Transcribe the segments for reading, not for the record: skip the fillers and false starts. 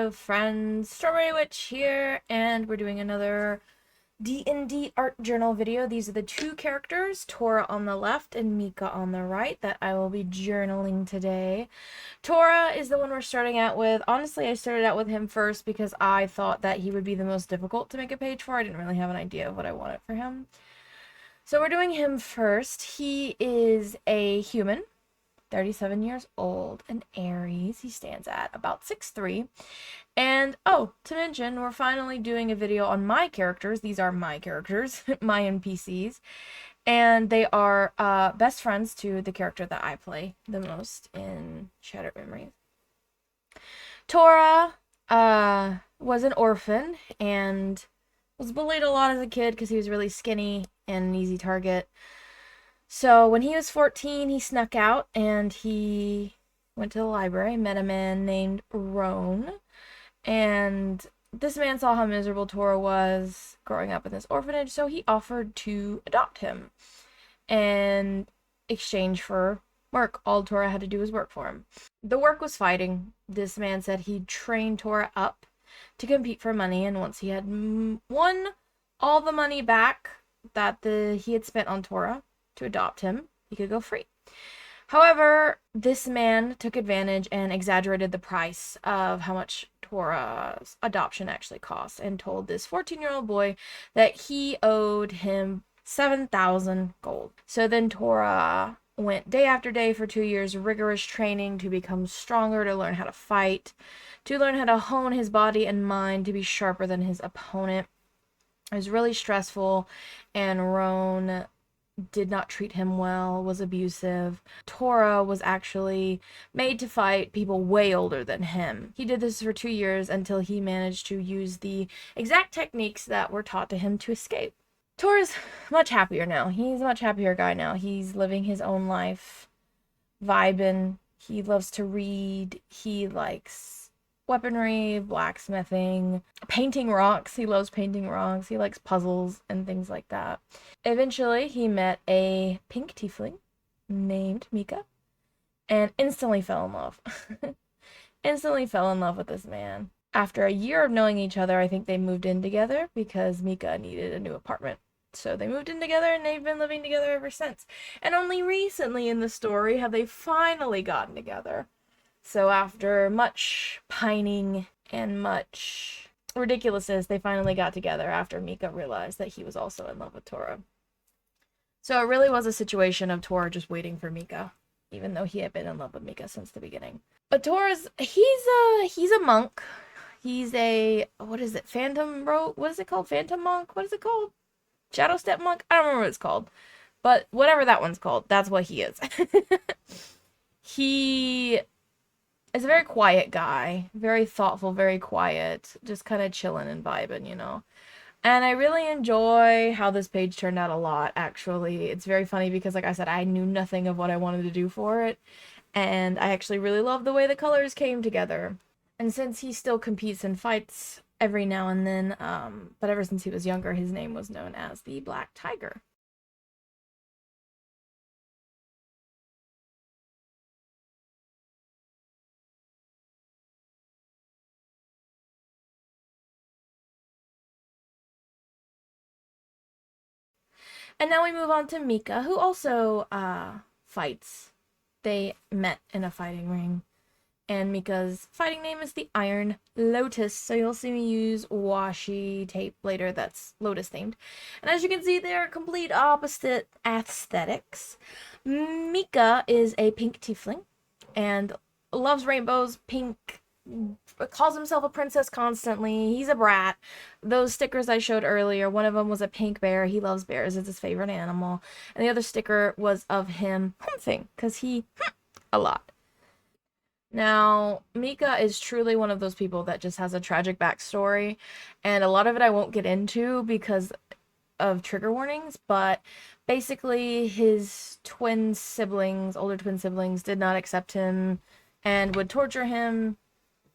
Hello friends, Strawberry Witch here, and we're doing another D&D Art Journal video. These are the two characters, Tora on the left and Mika on the right, that I will be journaling today. Tora is the one we're starting out with. Honestly, I started out with him first because I thought that he would be the most difficult to make a page for. I didn't really have an idea of what I wanted for him. So we're doing him first. He is a human. 37 years old, an Aries. He stands at about 6'3". And, oh, to mention, we're finally doing a video on my characters. These are my characters, my NPCs. And they are best friends to the character that I play the most in Shattered Memories. Tora was an orphan and was bullied a lot as a kid because he was really skinny and an easy target. So when he was 14, he snuck out and he went to the library, met a man named Roan. And this man saw how miserable Tora was growing up in this orphanage, so he offered to adopt him in exchange for work. All Tora had to do was work for him. The work was fighting. This man said he'd train Tora up to compete for money, and once he had won all the money back that he had spent on Tora to adopt him, he could go free. However, this man took advantage and exaggerated the price of how much Tora's adoption actually cost and told this 14-year-old boy that he owed him 7,000 gold. So then Tora went day after day for 2 years, rigorous training to become stronger, to learn how to fight, to learn how to hone his body and mind to be sharper than his opponent. It was really stressful, and Roan did not treat him well, was abusive. Tora was actually made to fight people way older than him. He did this for 2 years until he managed to use the exact techniques that were taught to him to escape. Tora's much happier now. He's a much happier guy now. He's living his own life, vibing. He loves to read. He likes weaponry, blacksmithing, painting rocks. He loves painting rocks. He likes puzzles and things like that. Eventually, he met a pink tiefling named Mika and instantly fell in love. Instantly fell in love with this man. After a year of knowing each other, I think they moved in together because Mika needed a new apartment. So they moved in together and they've been living together ever since. And only recently in the story have they finally gotten together. So after much pining and much ridiculousness, they finally got together after Mika realized that he was also in love with Tora. So it really was a situation of Tora just waiting for Mika, even though he had been in love with Mika since the beginning. But he's a monk. He's a, what is it, what is it called? Phantom monk? What is it called? Shadow Step monk? I don't remember what it's called. But whatever that one's called, that's what he is. He is a very quiet guy, very thoughtful, very quiet, just kind of chilling and vibing, you know. And I really enjoy how this page turned out a lot, actually. It's very funny because, like I said, I knew nothing of what I wanted to do for it, and I actually really love the way the colors came together. And since he still competes and fights every now and then, but ever since he was younger, his name was known as the Black Tiger. And now we move on to Mika, who also fights. They met in a fighting ring. And Mika's fighting name is the Iron Lotus, so you'll see me use washi tape later that's Lotus themed. And as you can see, they're complete opposite aesthetics. Mika is a pink tiefling and loves rainbows, pink, calls himself a princess constantly. He's a brat. Those stickers I showed earlier, one of them was a pink bear. He loves bears. It's his favorite animal. And the other sticker was of him humping, because he a lot. Now, Mika is truly one of those people that just has a tragic backstory, and a lot of it I won't get into because of trigger warnings, but basically his older twin siblings, did not accept him and would torture him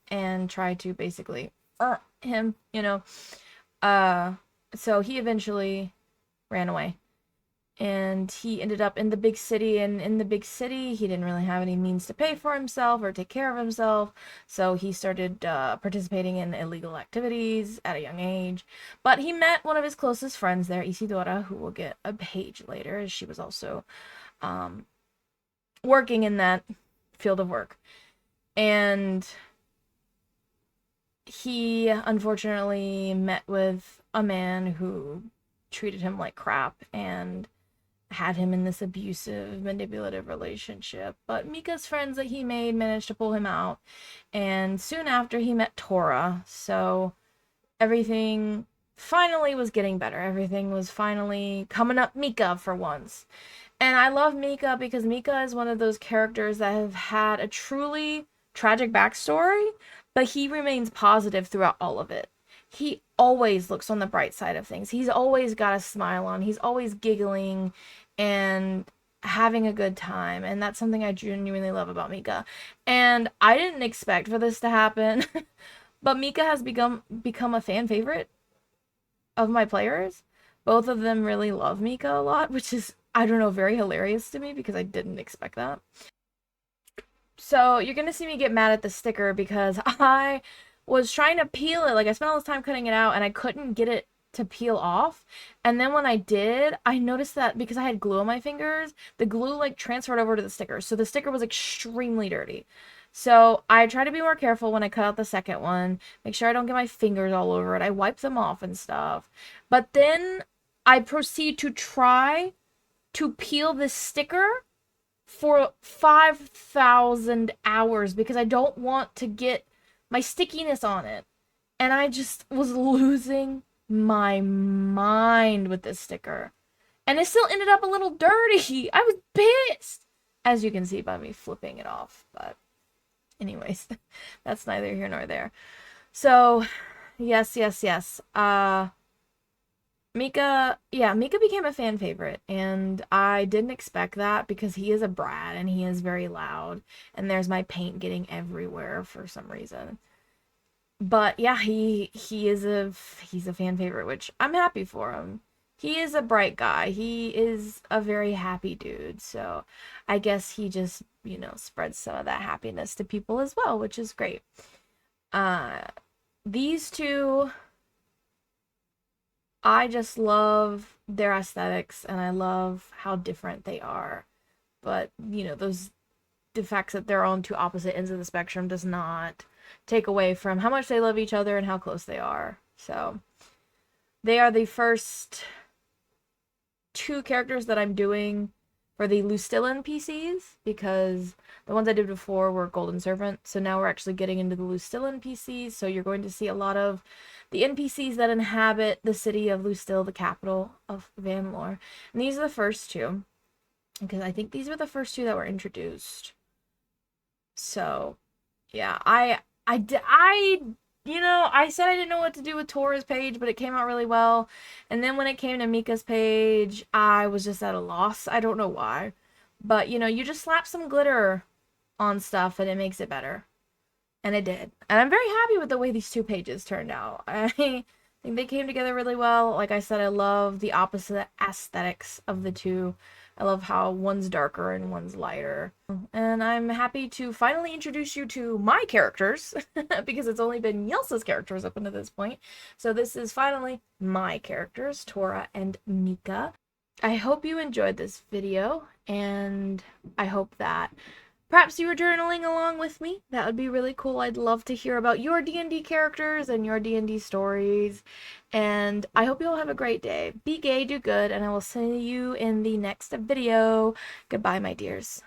and try to basically him, you know. So he eventually ran away. and he ended up in the big city, and in the big city he didn't really have any means to pay for himself or take care of himself, so he started participating in illegal activities at a young age. But he met one of his closest friends there, Isidora, who will get a page later, as she was also working in that field of work. And he unfortunately met with a man who treated him like crap and had him in this abusive, manipulative relationship. But Mika's friends that he made managed to pull him out, and soon after he met Tora, so everything finally was getting better. Everything was finally coming up Mika for once. And I love Mika because Mika is one of those characters that have had a truly tragic backstory, but he remains positive throughout all of it. He always looks on the bright side of things. He's always got a smile on. He's always giggling and having a good time. And that's something I genuinely love about Mika. And I didn't expect for this to happen, but Mika has become a fan favorite of my players. Both of them really love Mika a lot, which is, I don't know, very hilarious to me because I didn't expect that. So you're gonna see me get mad at the sticker because I was trying to peel it. Like, I spent all this time cutting it out and I couldn't get it to peel off. And then when I did, I noticed that because I had glue on my fingers, the glue like transferred over to the sticker. So the sticker was extremely dirty. So I try to be more careful when I cut out the second one. Make sure I don't get my fingers all over it. I wipe them off and stuff. But then I proceed to try to peel this sticker for 5,000 hours because I don't want to get my stickiness on it. And I just was losing my mind with this sticker. And it still ended up a little dirty. I was pissed, as you can see by me flipping it off. But anyways, that's neither here nor there. So, yes. Mika became a fan favorite, and I didn't expect that because he is a brat and he is very loud, and there's my paint getting everywhere for some reason. But yeah, he's a fan favorite, which I'm happy for him. He is a bright guy. He is a very happy dude, so I guess he just, spreads some of that happiness to people as well, which is great. These two, I just love their aesthetics and I love how different they are. But, the fact that they're on two opposite ends of the spectrum does not take away from how much they love each other and how close they are. So, they are the first two characters that I'm doing for the Lustile NPCs, because the ones I did before were Golden Servant. So now we're actually getting into the Lustile NPCs. So you're going to see a lot of the NPCs that inhabit the city of Lustile, the capital of Vanlore. And these are the first two, because I think these were the first two that were introduced. So, yeah, I said I didn't know what to do with Tora's page, but it came out really well. And then when it came to Mika's page, I was just at a loss. I don't know why. But, you just slap some glitter on stuff and it makes it better. And it did. And I'm very happy with the way these two pages turned out. I think they came together really well. Like I said, I love the opposite aesthetics of the two. I love how one's darker and one's lighter. And I'm happy to finally introduce you to my characters, because it's only been Yelsa's characters up until this point. So this is finally my characters, Tora and Mika. I hope you enjoyed this video, and I hope that perhaps you were journaling along with me. That would be really cool. I'd love to hear about your D&D characters and your D&D stories. And I hope you all have a great day. Be gay, do good, and I will see you in the next video. Goodbye, my dears.